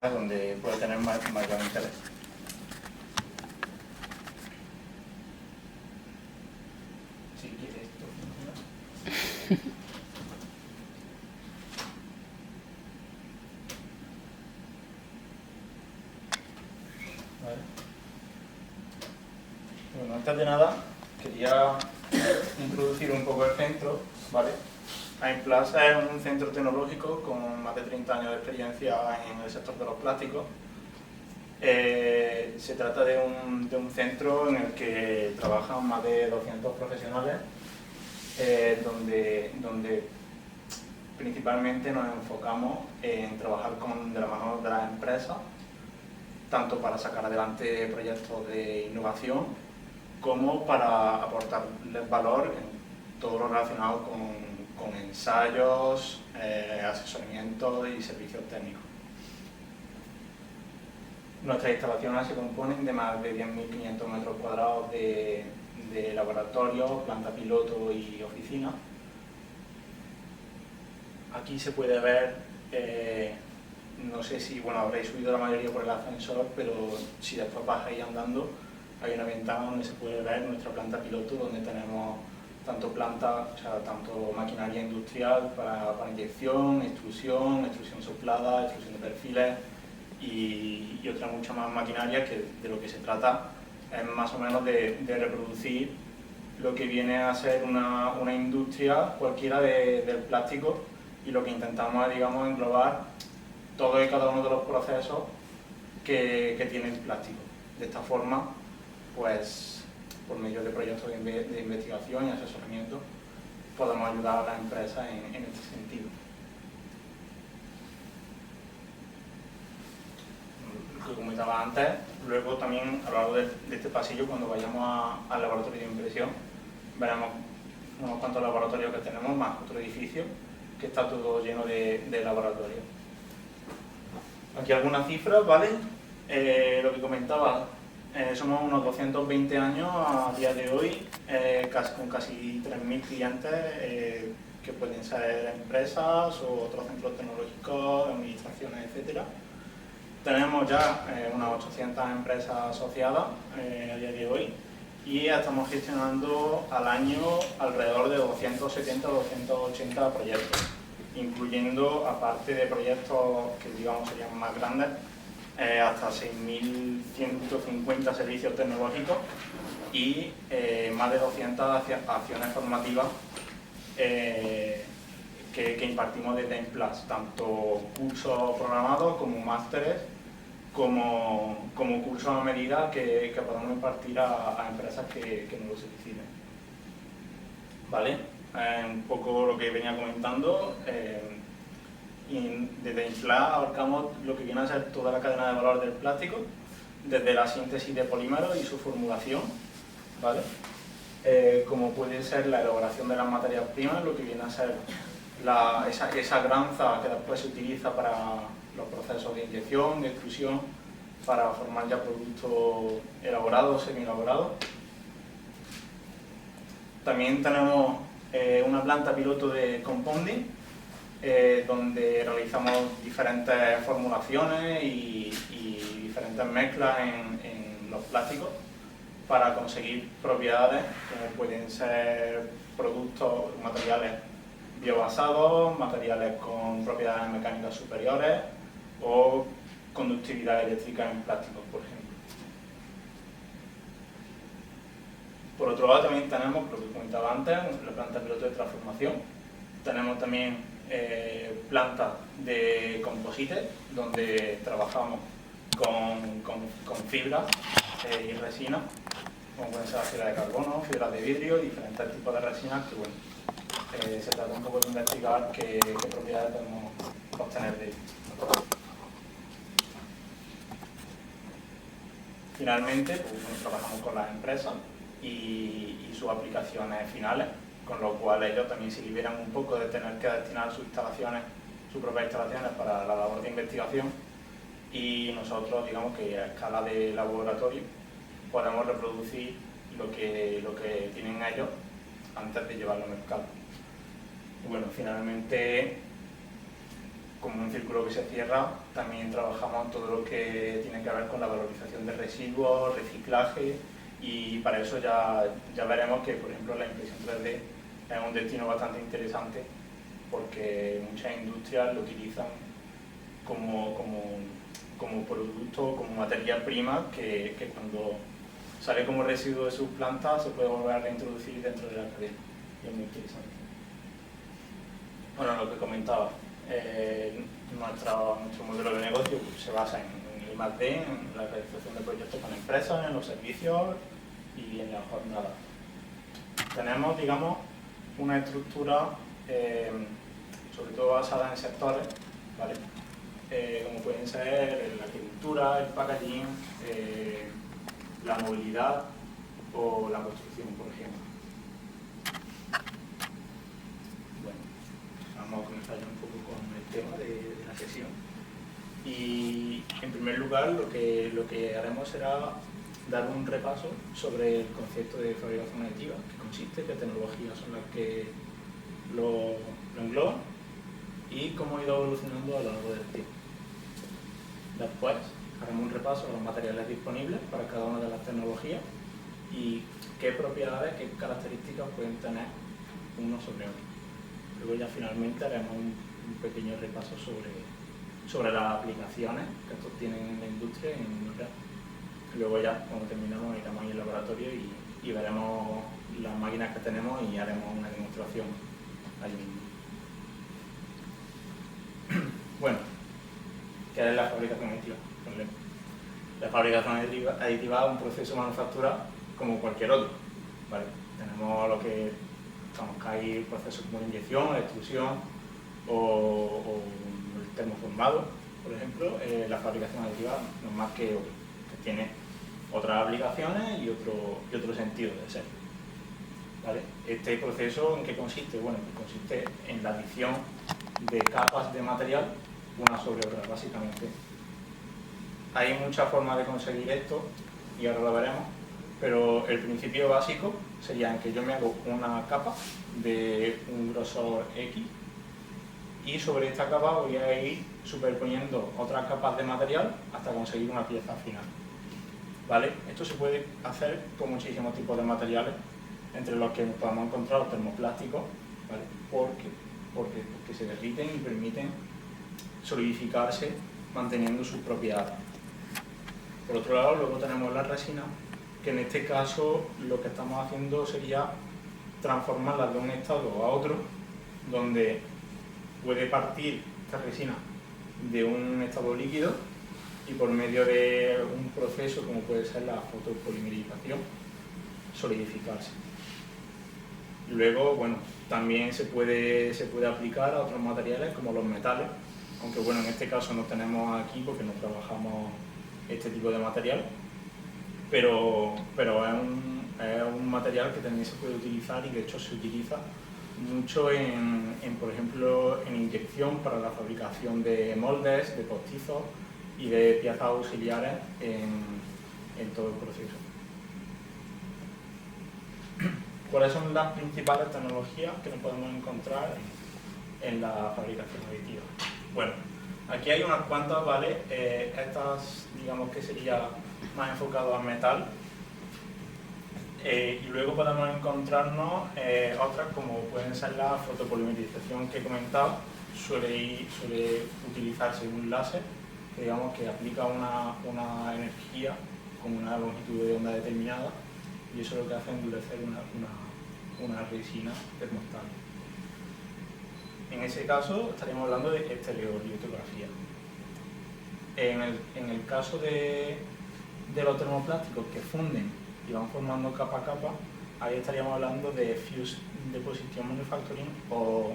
donde puede tener mayor interés. Si quieres esto funciona. Vale. Bueno, antes de nada quería introducir un poco el centro, ¿vale? Aimplaza es un centro tecnológico con más de 30 años de experiencia en el sector de los plásticos. Se trata de un centro en el que trabajan más de 200 profesionales, donde principalmente nos enfocamos en trabajar de la mano de las empresas, tanto para sacar adelante proyectos de innovación como para aportarles valor en todo lo relacionado con ensayos, asesoramientos y servicios técnicos. Nuestras instalaciones se componen de más de 10.500 metros cuadrados de laboratorio, planta piloto y oficina. Aquí se puede ver, no sé si habréis subido la mayoría por el ascensor, pero si después bajáis andando, hay una ventana donde se puede ver nuestra planta piloto, donde tenemos tanto maquinaria industrial para inyección, extrusión soplada, extrusión de perfiles y otra mucha más maquinaria que de lo que se trata es más o menos de reproducir lo que viene a ser una industria cualquiera del plástico, y lo que intentamos es, digamos, englobar todo y cada uno de los procesos que tiene el plástico. De esta forma, pues, por medio de proyectos de investigación y asesoramiento, podemos ayudar a las empresas en este sentido. Lo que comentaba antes, luego también a lo largo de este pasillo, cuando vayamos al laboratorio de impresión, veremos unos cuantos laboratorios que tenemos, más otro edificio que está todo lleno de laboratorios. Aquí algunas cifras, ¿vale? Lo que comentaba, somos unos 220 años a día de hoy, con casi 3.000 clientes, que pueden ser empresas o otros centros tecnológicos, administraciones, etc. Tenemos ya unas 800 empresas asociadas a día de hoy, y estamos gestionando al año alrededor de 270 o 280 proyectos, incluyendo, aparte de proyectos que digamos serían más grandes, hasta 6.150 servicios tecnológicos y más de 200 acciones formativas que impartimos desde Aimplaza, tanto cursos programados como másteres, como cursos a medida que podamos impartir a empresas que nos lo soliciten. ¿Vale? Un poco lo que venía comentando. Y desde Aimplaza abarcamos lo que viene a ser toda la cadena de valor del plástico, desde la síntesis de polímeros y su formulación, ¿vale? Como puede ser la elaboración de las materias primas, lo que viene a ser esa granza que después se utiliza para los procesos de inyección, de extrusión, para formar ya productos elaborados, semi-elaborados. También tenemos una planta piloto de compounding, donde realizamos diferentes formulaciones y diferentes mezclas en los plásticos para conseguir propiedades como pueden ser productos, materiales biobasados, materiales con propiedades mecánicas superiores o conductividad eléctrica en plásticos, por ejemplo. Por otro lado, también tenemos, lo que comentaba antes, la planta piloto de transformación. Tenemos también plantas de composites, donde trabajamos con fibras y resinas, como pueden ser las fibras de carbono, fibras de vidrio, diferentes tipos de resinas que, bueno, se trata un poco de investigar qué propiedades podemos obtener de ellos. Finalmente, pues, trabajamos con las empresas y sus aplicaciones finales, con lo cual ellos también se liberan un poco de tener que destinar sus propias instalaciones para la labor de investigación, y nosotros, digamos que a escala de laboratorio, podemos reproducir lo que tienen ellos antes de llevarlo al mercado. Y bueno, finalmente como un círculo que se cierra, también trabajamos en todo lo que tiene que ver con la valorización de residuos, reciclaje, y para eso ya veremos que, por ejemplo, la impresión 3D es un destino bastante interesante porque muchas industrias lo utilizan como producto, como materia prima que cuando sale como residuo de sus plantas se puede volver a reintroducir dentro de la cadena. Y es muy interesante. Bueno, lo que comentaba, nuestro modelo de negocio se basa en el I+D, en la realización de proyectos con empresas, en los servicios y en la jornada. Tenemos, digamos, una estructura sobre todo basada en sectores, ¿vale? Como pueden ser la agricultura, el packaging, la movilidad o la construcción, por ejemplo. Bueno, vamos a comenzar ya un poco con el tema de la sesión. Y en primer lugar lo que haremos será dar un repaso sobre el concepto de fabricación aditiva, qué consiste, qué tecnologías son las que lo engloban y cómo ha ido evolucionando a lo largo del tiempo. Después haremos un repaso a los materiales disponibles para cada una de las tecnologías y qué propiedades, qué características pueden tener uno sobre otro. Luego ya finalmente haremos un pequeño repaso sobre las aplicaciones que estos tienen en la industria y en el mundo real. Luego ya, cuando terminemos, iremos al laboratorio y veremos las máquinas que tenemos y haremos una demostración allí mismo. Bueno, ¿qué es la fabricación aditiva? La fabricación aditiva es un proceso de manufactura como cualquier otro, ¿vale? Tenemos lo que hay procesos como la inyección, la extrusión o el termoformado, por ejemplo. La fabricación aditiva no es más que otro, que tiene otras aplicaciones y otro sentido de ser, ¿vale? Este proceso, ¿en qué consiste? Bueno, pues consiste en la adición de capas de material una sobre otra, básicamente. Hay muchas formas de conseguir esto y ahora lo veremos, pero el principio básico sería en que yo me hago una capa de un grosor X y sobre esta capa voy a ir superponiendo otras capas de material hasta conseguir una pieza final, ¿vale? Esto se puede hacer con muchísimos tipos de materiales, entre los que podemos encontrar los termoplásticos, ¿vale? Porque se derriten y permiten solidificarse manteniendo sus propiedades. Por otro lado, luego tenemos la resina, que en este caso lo que estamos haciendo sería transformarla de un estado a otro, donde puede partir esta resina de un estado líquido y por medio de un proceso como puede ser la fotopolimerización, solidificarse. Luego, bueno, también se puede aplicar a otros materiales como los metales, aunque bueno, en este caso no tenemos aquí porque no trabajamos este tipo de material, pero es un material que también se puede utilizar y de hecho se utiliza mucho por ejemplo, en inyección para la fabricación de moldes, de postizos y de piezas auxiliares en todo el proceso. ¿Cuáles son las principales tecnologías que nos podemos encontrar en la fabricación aditiva? Bueno, aquí hay unas cuantas, ¿vale? Estas, digamos que sería más enfocado al metal. Y luego podemos encontrarnos otras como pueden ser la fotopolimerización que he comentado. Suele utilizarse un láser que digamos que aplica una energía con una longitud de onda determinada y eso lo que hace es endurecer una resina termostable. En ese caso estaríamos hablando de estereolitografía. En el caso de los termoplásticos que funden y van formando capa a capa, ahí estaríamos hablando de fuse deposition manufacturing o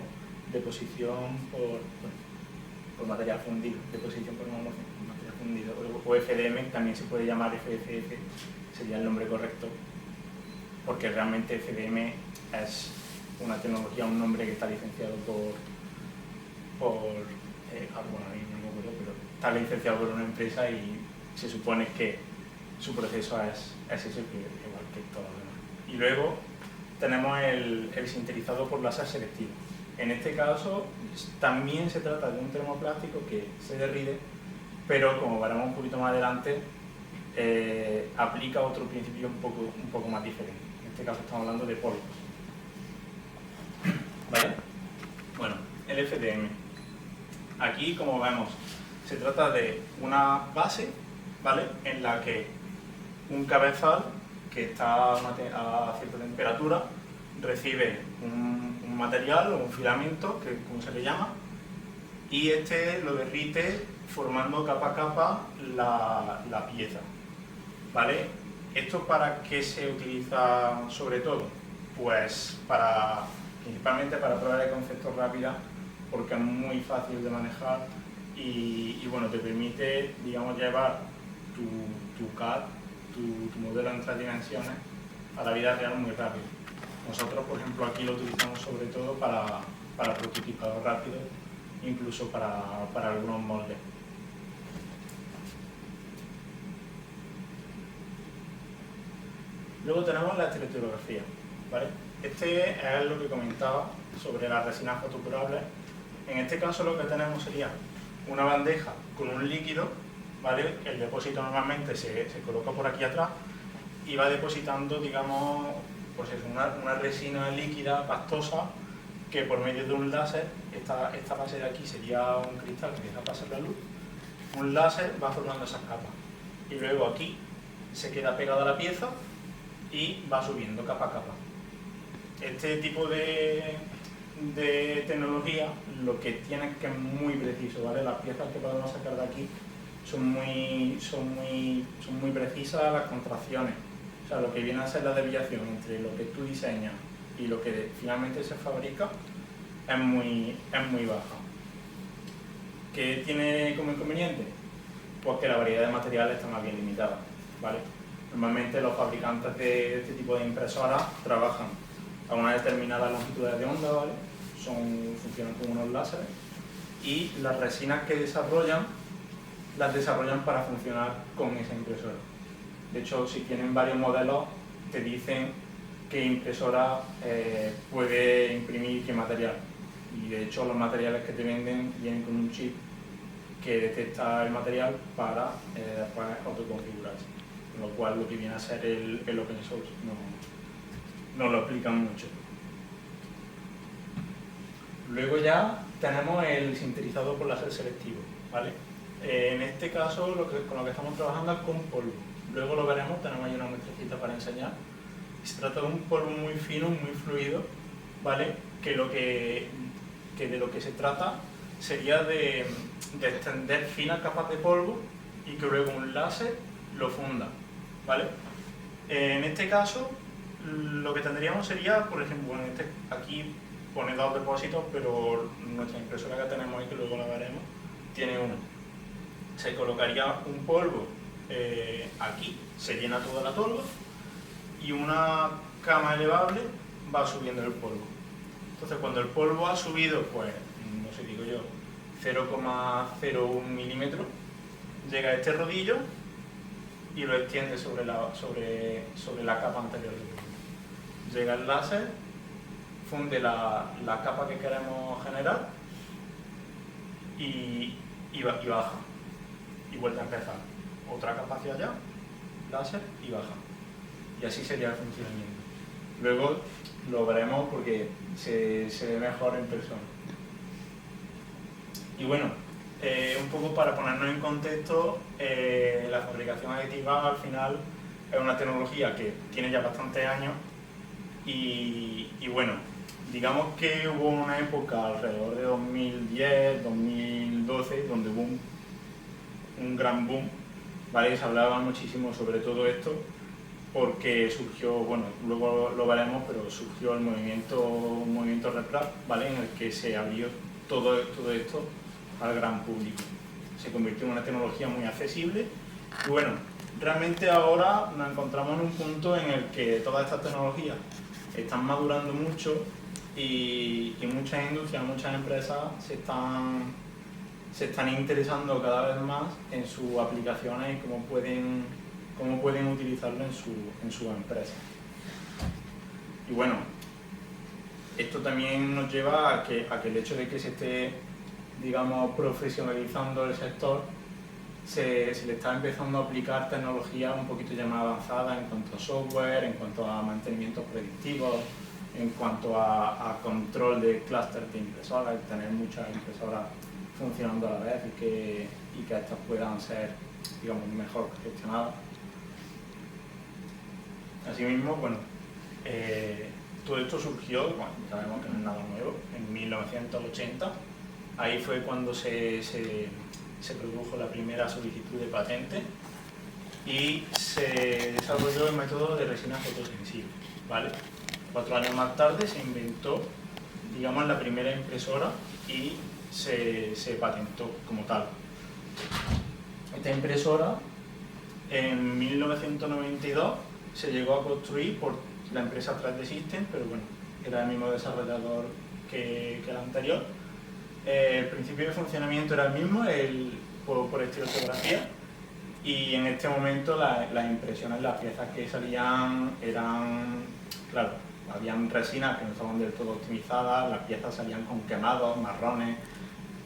deposición por material fundido, deposición por material fundido, o FDM, también se puede llamar FFF, sería el nombre correcto, porque realmente FDM es una tecnología, un nombre que está licenciado bueno, ahí no me acuerdo, pero está licenciado por una empresa y se supone que su proceso es eso, igual que todo lo demás. Y luego tenemos el sinterizado por láser selectivo. En este caso también se trata de un termoplástico que se derrite, pero como veremos un poquito más adelante, aplica otro principio un poco más diferente. En este caso estamos hablando de polvos. ¿Vale? Bueno, el FDM. Aquí, como vemos, se trata de una base, ¿vale?, en la que un cabezal que está a cierta temperatura recibe un material o un filamento, que como se le llama, y este lo derrite formando capa a capa la pieza. ¿Vale? ¿Esto para qué se utiliza sobre todo? Pues principalmente para pruebas de concepto rápidas, porque es muy fácil de manejar y bueno, te permite, digamos, llevar tu CAD, tu modelo en 3 dimensiones a la vida real muy rápido. Nosotros, por ejemplo, aquí lo utilizamos sobre todo para prototipado rápido, incluso para algunos moldes. Luego tenemos la estereotiografía, ¿vale? Este es lo que comentaba sobre las resinas fotocurables. En este caso lo que tenemos sería una bandeja con un líquido, ¿vale? El depósito normalmente se coloca por aquí atrás y va depositando, digamos, pues es una resina líquida, pastosa, que por medio de un láser, esta base de aquí sería un cristal que deja pasar la luz, un láser va formando esas capas y luego aquí se queda pegada a la pieza y va subiendo capa a capa. Este tipo de tecnología lo que tiene es que es muy preciso, ¿vale? Las piezas que podemos sacar de aquí son muy precisas, las contracciones, o sea, lo que viene a ser la desviación entre lo que tú diseñas y lo que finalmente se fabrica es muy baja. ¿Qué tiene como inconveniente? Pues que la variedad de materiales está más bien limitada, ¿vale? Normalmente los fabricantes de este tipo de impresoras trabajan a una determinada longitud de onda, ¿vale? Funcionan como unos láseres y las resinas que desarrollan, las desarrollan para funcionar con esa impresora. De hecho, si tienen varios modelos, te dicen qué impresora puede imprimir qué material. Y de hecho, los materiales que te venden vienen con un chip que detecta el material para después autoconfigurarse. Con lo cual, lo que viene a ser el open source no lo explican mucho. Luego ya tenemos el sintetizado por láser selectivo, ¿vale? En este caso, con lo que estamos trabajando es con polvo. Luego lo veremos, tenemos ahí una muestrecita para enseñar. Se trata de un polvo muy fino, muy fluido, ¿vale? Que de lo que se trata sería de extender finas capas de polvo y que luego un láser lo funda, ¿vale? En este caso, lo que tendríamos sería, por ejemplo, aquí pone 2 depósitos, pero nuestra impresora que tenemos ahí, que luego la veremos, tiene uno. Se colocaría un polvo aquí, se llena toda la tolva y una cama elevable va subiendo el polvo. Entonces, cuando el polvo ha subido, pues, no sé, digo yo, 0,01 milímetros, llega a este rodillo y lo extiende sobre la capa anterior. Llega el láser, funde la capa que queremos generar y baja. Y vuelve a empezar. Otra capa hacia allá, láser y baja. Y así sería el funcionamiento. Luego lo veremos porque se ve mejor en persona. Y bueno, un poco para ponernos en contexto, la fabricación aditiva al final es una tecnología que tiene ya bastantes años y bueno, digamos que hubo una época alrededor de 2010, 2012, donde hubo un gran boom, ¿vale? Se hablaba muchísimo sobre todo esto porque surgió, bueno, luego lo veremos, pero surgió el movimiento RepRap, ¿vale? En el que se abrió todo esto al gran público. Se convirtió en una tecnología muy accesible y bueno, realmente ahora nos encontramos en un punto en el que todas estas tecnologías están madurando mucho y muchas industrias, muchas empresas se están interesando cada vez más en sus aplicaciones y cómo pueden utilizarlo en su empresa. Y bueno, Esto también nos lleva a que el hecho de que se esté, digamos, profesionalizando el sector, se le está empezando a aplicar tecnología un poquito ya más avanzada en cuanto a software, en cuanto a mantenimientos predictivos, en cuanto a control de clústeres de impresoras, tener muchas impresoras funcionando a la vez y que estas puedan ser, digamos, mejor gestionadas. Asimismo, bueno, todo esto surgió, bueno, sabemos que no es nada nuevo, en 1980. Ahí fue cuando se produjo la primera solicitud de patente y se desarrolló el método de resina fotosensible, ¿vale? 4 años más tarde se inventó, digamos, la primera impresora y se patentó como tal. Esta impresora, en 1992, se llegó a construir por la empresa 3D Systems, pero bueno, era el mismo desarrollador que el anterior. El principio de funcionamiento era el mismo, por estilografía, y en este momento las impresiones, las piezas que salían eran, claro, habían resinas que no estaban del todo optimizadas, las piezas salían con quemados, marrones,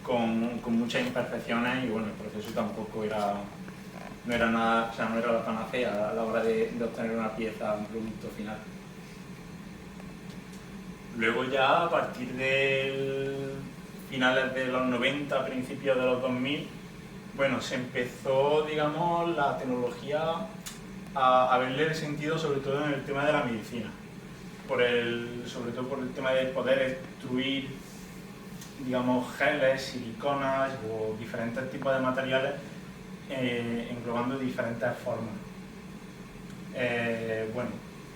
con muchas imperfecciones, y bueno, el proceso tampoco no era nada, o sea, no era la panacea a la hora de obtener una pieza, un producto final. Luego ya a partir de finales de los 90, principios de los 2000, bueno, se empezó, digamos, la tecnología a verle el sentido, sobre todo en el tema de la medicina, sobre todo por el tema de poder extruir, digamos, geles, siliconas o diferentes tipos de materiales englobando diferentes formas. Bueno,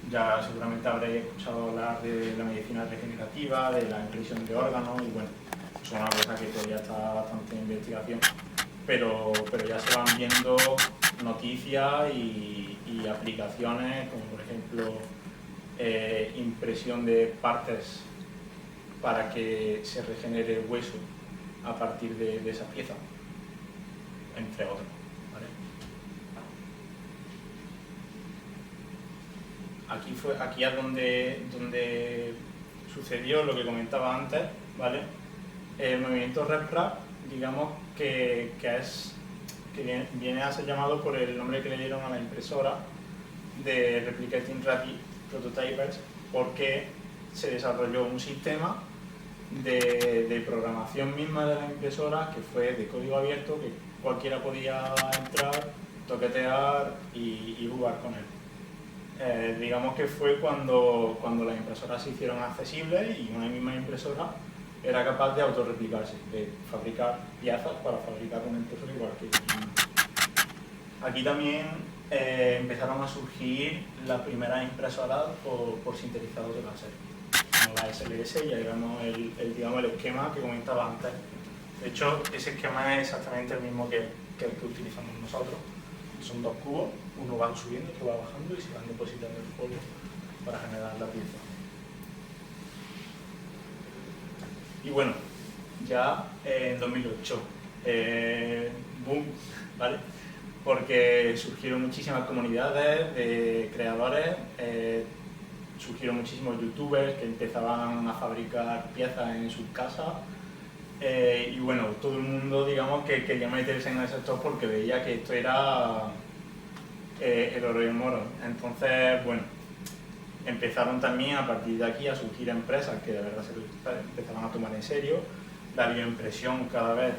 ya seguramente habréis escuchado hablar de la medicina regenerativa, de la impresión de órganos, y bueno, es una cosa que todavía está bastante en investigación, pero ya se van viendo noticias y aplicaciones, como por ejemplo impresión de partes para que se regenere el hueso a partir de esa pieza, entre otros. ¿Vale? Aquí es donde sucedió lo que comentaba antes, ¿vale? El movimiento RepRap, digamos que viene a ser llamado por el nombre que le dieron a la impresora de Replicating Rapid Prototypers, porque se desarrolló un sistema de programación misma de las impresoras que fue de código abierto, que cualquiera podía entrar, toquetear y jugar con él. Digamos que fue cuando las impresoras se hicieron accesibles y una misma impresora era capaz de autorreplicarse, de fabricar piezas para fabricar una impresora igual que aquí también empezaron a surgir las primeras impresoras por sintetizador de láser, como la SLS, y ahí vemos el esquema que comentaba antes. De hecho, ese esquema es exactamente el mismo que el que utilizamos nosotros. Son dos cubos, uno va subiendo, otro va bajando y se van depositando el polvo para generar la pieza. Y bueno, ya en 2008, boom, ¿vale? Porque surgieron muchísimas comunidades de creadores, surgieron muchísimos youtubers que empezaban a fabricar piezas en sus casas, y bueno, todo el mundo, digamos, que quería meterse en el sector porque veía que esto era el oro y el moro. Entonces, bueno, empezaron también a partir de aquí a surgir empresas que de verdad se empezaban a tomar en serio. La bioimpresión cada vez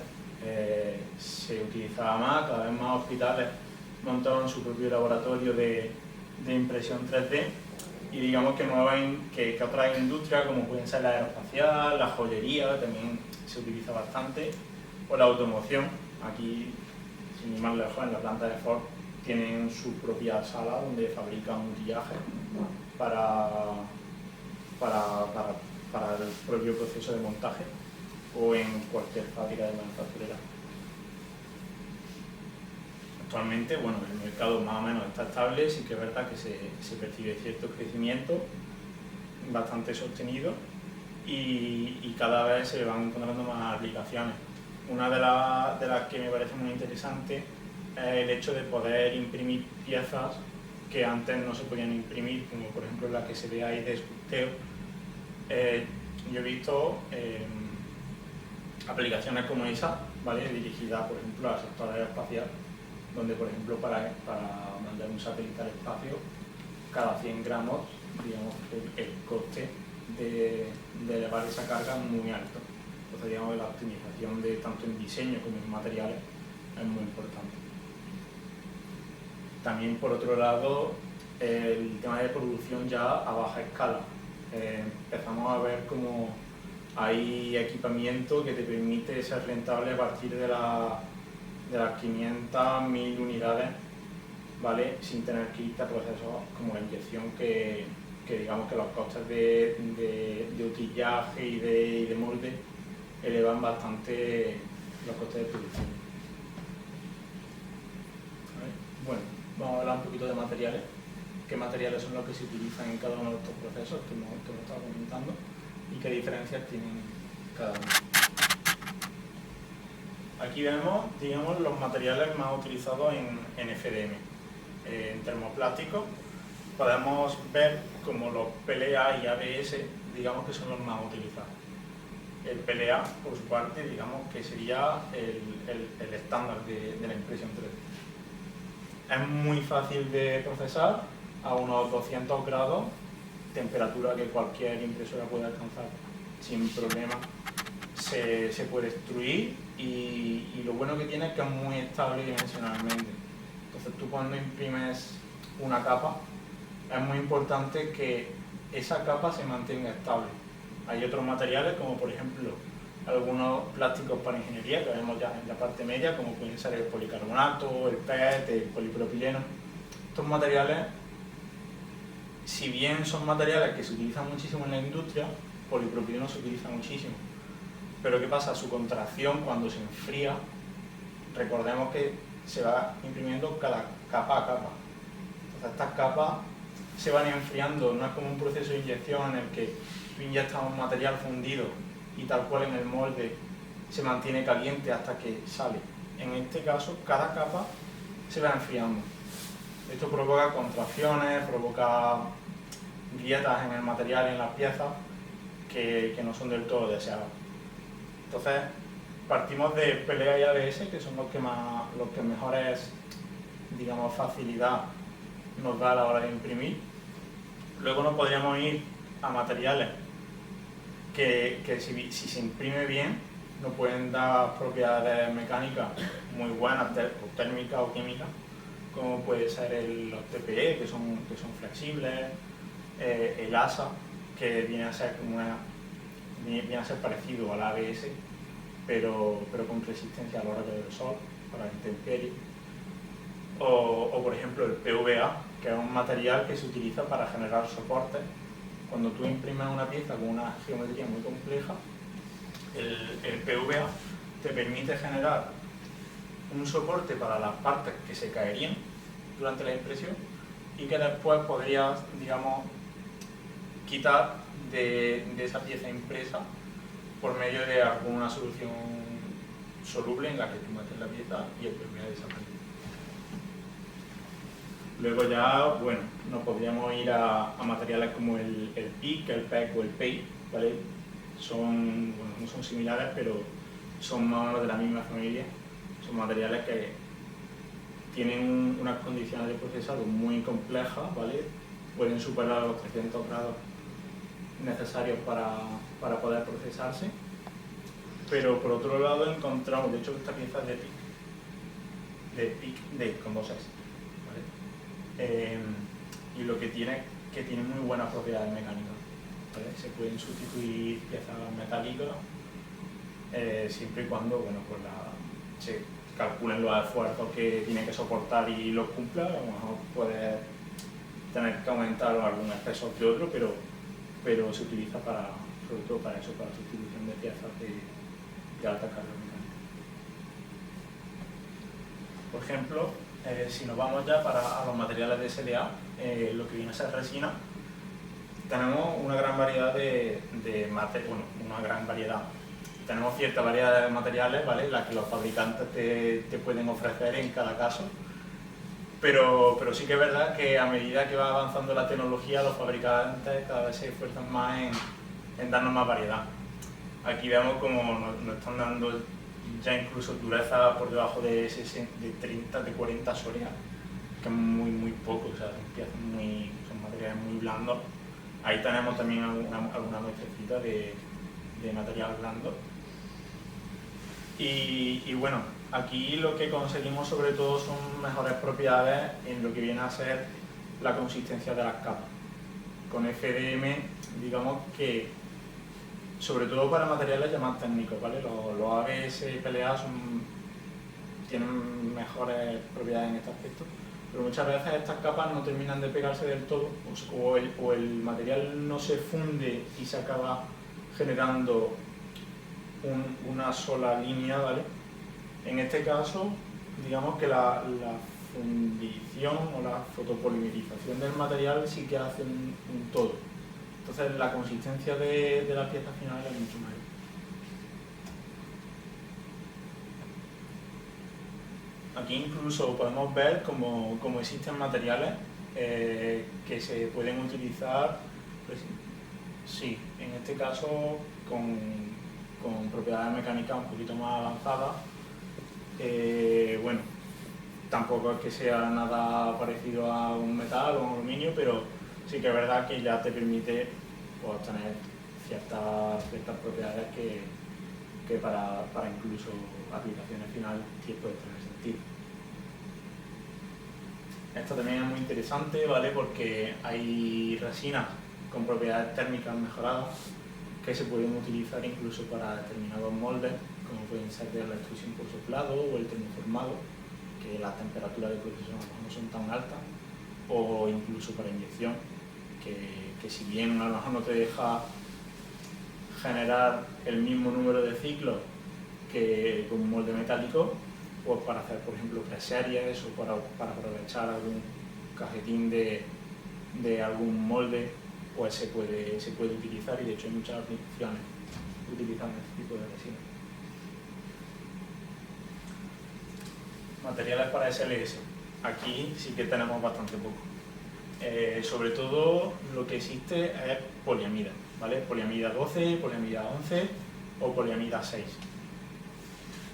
se utilizaba más, cada vez más hospitales montaban su propio laboratorio de impresión 3D, y digamos que otras industrias, como pueden ser la aeroespacial, la joyería, también se utiliza bastante, o la automoción. Aquí, sin ir más lejos, en la planta de Ford tienen su propia sala donde fabrican utillaje para el propio proceso de montaje, o en cualquier fábrica de manufacturera. Actualmente, bueno, el mercado más o menos está estable, sí que es verdad que se percibe cierto crecimiento bastante sostenido, y cada vez se van encontrando más aplicaciones. Una de las que me parece muy interesante es el hecho de poder imprimir piezas que antes no se podían imprimir, como por ejemplo la que se ve ahí de esculteo. yo he visto aplicaciones como esa, ¿vale? Dirigidas, por ejemplo, al sector aeroespacial, donde, por ejemplo, para mandar un satélite al espacio, cada 100 gramos, digamos, el coste de elevar esa carga es muy alto. Entonces, digamos, la optimización de tanto en diseño como en materiales es muy importante. También, por otro lado, el tema de producción ya a baja escala. Empezamos a ver cómo hay equipamiento que te permite ser rentable a partir de las 500, 1000 unidades, ¿vale? Sin tener que irte a procesos como la inyección que digamos que los costes de utillaje y de molde elevan bastante los costes de producción. ¿Vale? Bueno, vamos a hablar un poquito de materiales. ¿Qué materiales son los que se utilizan en cada uno de estos procesos que hemos estado comentando y qué diferencias tienen cada uno? Aquí vemos, digamos, los materiales más utilizados en FDM. En termoplásticos podemos ver como los PLA y ABS, digamos que son los más utilizados. El PLA, por su parte, digamos que sería el estándar de la impresión 3D. Es muy fácil de procesar a unos 200 grados, temperatura que cualquier impresora puede alcanzar sin problema. Se puede extruir y lo bueno que tiene es que es muy estable dimensionalmente. Entonces tú cuando imprimes una capa es muy importante que esa capa se mantenga estable. Hay otros materiales como por ejemplo algunos plásticos para ingeniería que vemos ya en la parte media, como pueden ser el policarbonato, el PET, el polipropileno. Estos materiales, si bien son materiales que se utilizan muchísimo en la industria, polipropileno se utiliza muchísimo. Pero ¿qué pasa? Su contracción cuando se enfría, recordemos que se va imprimiendo cada capa a capa. Entonces estas capas se van enfriando, no es como un proceso de inyección en el que tú inyectas un material fundido y tal cual en el molde se mantiene caliente hasta que sale. En este caso, cada capa se va enfriando. Esto provoca contracciones, provoca grietas en el material y en las piezas que no son del todo deseadas. Entonces, partimos de PLA y ABS, que son los que mejores, digamos, facilidad nos da a la hora de imprimir. Luego nos podríamos ir a materiales que si se imprime bien, nos pueden dar propiedades mecánicas muy buenas, o térmicas o químicas, como puede ser los TPE, que son flexibles, el ASA, que viene a ser parecido al ABS, pero con resistencia a los rayos del sol, para la intemperie. O por ejemplo el PVA, que es un material que se utiliza para generar soportes. Cuando tú imprimes una pieza con una geometría muy compleja, el PVA te permite generar un soporte para las partes que se caerían durante la impresión y que después podrías, digamos, quitar de esa pieza impresa por medio de alguna solución soluble en la que tú metes la pieza y el PVA desaparece. Luego ya, bueno, nos podríamos ir a materiales como el PIC, el PEC o el PEI, ¿vale? No son similares, pero son más o menos de la misma familia. Son materiales que tienen unas condiciones de procesado muy complejas, ¿vale? Pueden superar los 300 grados necesarios para poder procesarse. Pero por otro lado encontramos, de hecho esta pieza es de PIC con dos S, ¿vale? Y lo que tiene muy buenas propiedades mecánicas, ¿vale? Se pueden sustituir piezas metálicas siempre y cuando, bueno, pues se calculen los esfuerzos que tiene que soportar y los cumpla. A lo mejor puede tener que aumentar algún espesor que otro, pero se utiliza sobre todo para eso, para sustitución de piezas de alta carga mecánica. Por ejemplo, si nos vamos ya a los materiales de SLA, lo que viene a ser resina, tenemos una gran variedad tenemos cierta variedad de materiales, ¿vale? Las que los fabricantes te pueden ofrecer en cada caso, pero sí que es verdad que a medida que va avanzando la tecnología, los fabricantes cada vez se esfuerzan más darnos más variedad. Aquí vemos como nos están dando ya incluso dureza por debajo de 30, de 40 soles, que es muy poco, o sea, son materiales muy blandos. Ahí tenemos también alguna muestrecita de material blando. Y bueno, aquí lo que conseguimos sobre todo son mejores propiedades en lo que viene a ser la consistencia de las capas. Con FDM, digamos que, sobre todo para materiales ya más técnicos, ¿vale? Los ABS PLA tienen mejores propiedades en este aspecto, pero muchas veces estas capas no terminan de pegarse del todo, o el material no se funde y se acaba generando una sola línea, ¿vale? En este caso, digamos que la fundición o la fotopolimerización del material sí que hace un todo. Entonces la consistencia de la pieza final es mucho mayor. Aquí incluso podemos ver cómo existen materiales que se pueden utilizar, pues, sí, en este caso con propiedades mecánicas un poquito más avanzadas. Bueno, tampoco es que sea nada parecido a un metal o un aluminio, pero sí que es verdad que ya te permite obtener ciertas propiedades que para incluso aplicaciones finales sí puede tener sentido. Esto también es muy interesante, ¿vale? Porque hay resinas con propiedades térmicas mejoradas que se pueden utilizar incluso para determinados moldes, como pueden ser de la extrusión por soplado o el termoformado, que las temperaturas de procesión no son tan altas, o incluso para inyección, que si bien a lo mejor no te deja generar el mismo número de ciclos que con un molde metálico, pues para hacer, por ejemplo, preseries o para aprovechar algún cajetín de algún molde, pues se puede utilizar, y de hecho hay muchas aplicaciones utilizando este tipo de resina. Materiales para SLS. Aquí sí que tenemos bastante poco. Sobre todo lo que existe es poliamida, ¿vale? Poliamida 12, poliamida 11 o poliamida 6.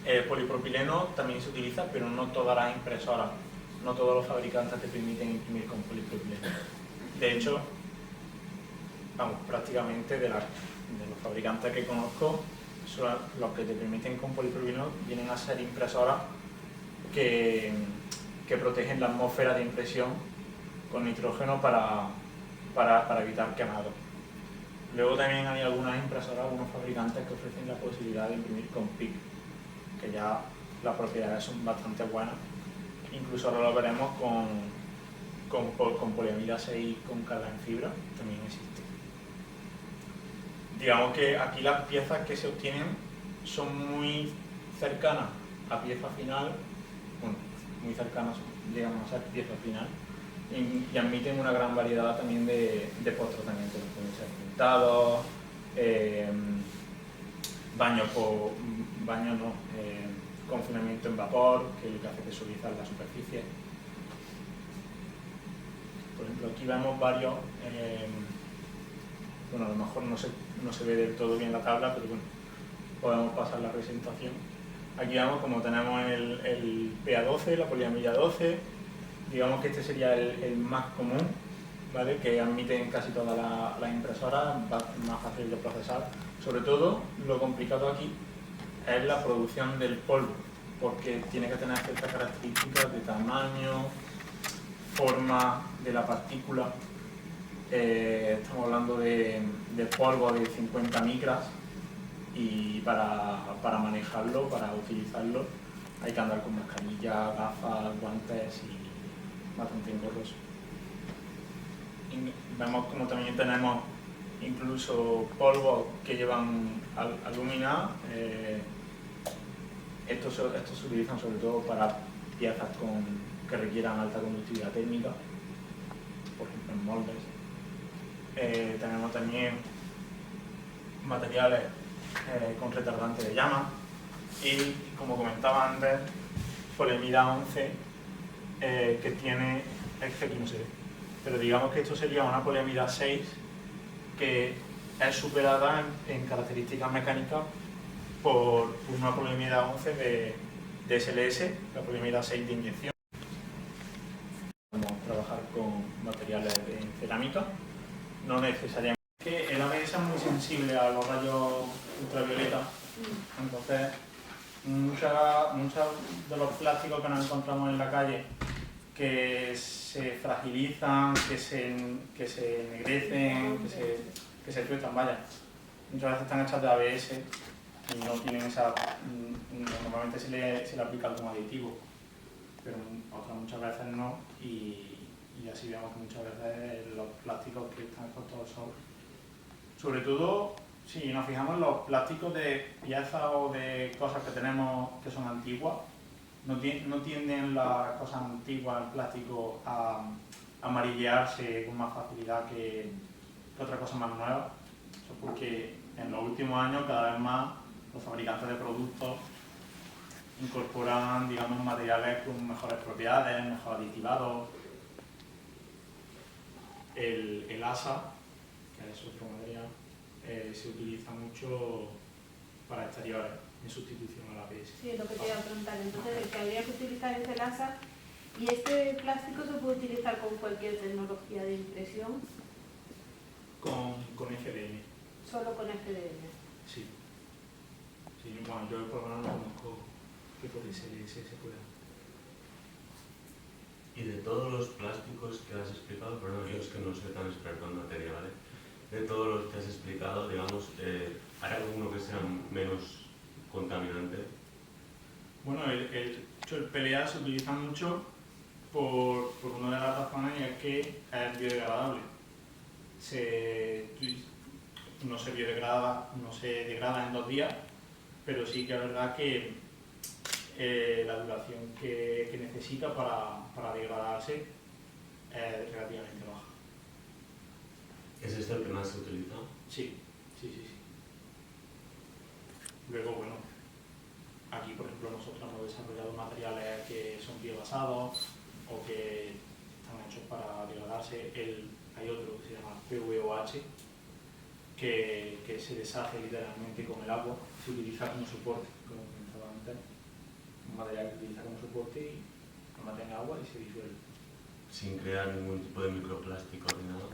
El polipropileno también se utiliza, pero no todas las impresoras, no todos los fabricantes te permiten imprimir con polipropileno. De hecho, vamos, prácticamente de los fabricantes que conozco, los que te permiten con polipropileno vienen a ser impresoras que protegen la atmósfera de impresión con nitrógeno para evitar quemados. Luego también hay algunas impresoras, algunos fabricantes que ofrecen la posibilidad de imprimir con PIC, que ya las propiedades son bastante buenas. Incluso ahora lo veremos con poliamida 6 con carga en fibra, también existe. Digamos que aquí las piezas que se obtienen son muy cercanas a pieza final, bueno, muy cercanas, llegamos a ser pieza final, y admiten una gran variedad también de post-tratamientos, pueden ser pintados, confinamiento en vapor, que es lo que hace que suavizar la superficie. Por ejemplo, aquí vemos varios, bueno, a lo mejor no se ve del todo bien la tabla, pero bueno, podemos pasar la presentación. Aquí vemos como tenemos el PA12, la poliamida 12, digamos que este sería el más común, ¿vale? Que admiten casi todas las impresoras, más fácil de procesar. Sobre todo, lo complicado aquí es la producción del polvo, porque tiene que tener ciertas características de tamaño, forma de la partícula. Estamos hablando de polvo de 50 micras, y para manejarlo, para utilizarlo, hay que andar con mascarilla, gafas, guantes y bastante engorroso. Vemos como también tenemos incluso polvos que llevan alúmina. Estos se utilizan sobre todo para piezas que requieran alta conductividad térmica, por ejemplo en moldes. Tenemos también materiales con retardante de llama, y como comentaba antes, poliamida 11 que tiene, es que aquí no se ve, pero digamos que esto sería una poliamida 6 que es superada en características mecánicas por una poliamida 11 de SLS, la poliamida 6 de inyección. Vamos a trabajar con materiales en cerámica, no necesariamente. El ABS es muy sensible a los rayos ultravioleta, entonces muchos de los plásticos que nos encontramos en la calle que se fragilizan, que se ennegrecen, que se tuestan, vaya, muchas veces están hechas de ABS y no tienen esa... normalmente se le aplica algún aditivo, pero otras muchas veces no, y así vemos que muchas veces los plásticos que están expuestos al sol, sobre todo si nos fijamos en los plásticos de piezas o de cosas que tenemos que son antiguas, no tienden las cosas antiguas, el plástico, a amarillearse con más facilidad que otras cosas más nuevas. Eso es porque en los últimos años cada vez más los fabricantes de productos incorporan, digamos, materiales con mejores propiedades, mejor aditivados. El ASA, que es otro material, se utiliza mucho para exteriores, en sustitución a la ABS. Sí, es lo que te iba a preguntar. Entonces, el que habría que utilizar es el ASA. ¿Y este plástico se puede utilizar con cualquier tecnología de impresión? Con FDM. ¿Solo con FDM? Sí. Sí, bueno, yo por lo menos no conozco que por SLS se pueda. Y de todos los plásticos que has explicado, perdón, yo es que no soy tan experto en materia, ¿vale? De todos los que has explicado, digamos, ¿hay alguno que sea menos contaminante? Bueno, el PLA se utiliza mucho por una de las razones, y es que es biodegradable. No se biodegrada, no se degrada en 2 días, pero sí que es verdad que la duración que necesita para degradarse es relativamente baja. ¿Es este el que más se utiliza? Sí. Luego, bueno, aquí por ejemplo nosotros hemos desarrollado materiales que son biobasados o que están hechos para degradarse. Hay otro que se llama PVOH, que se deshace literalmente con el agua, se utiliza como soporte, como comentaba antes, un material que se utiliza como soporte y lo mete en agua y se disuelve. Sin crear ningún tipo de microplástico ni nada.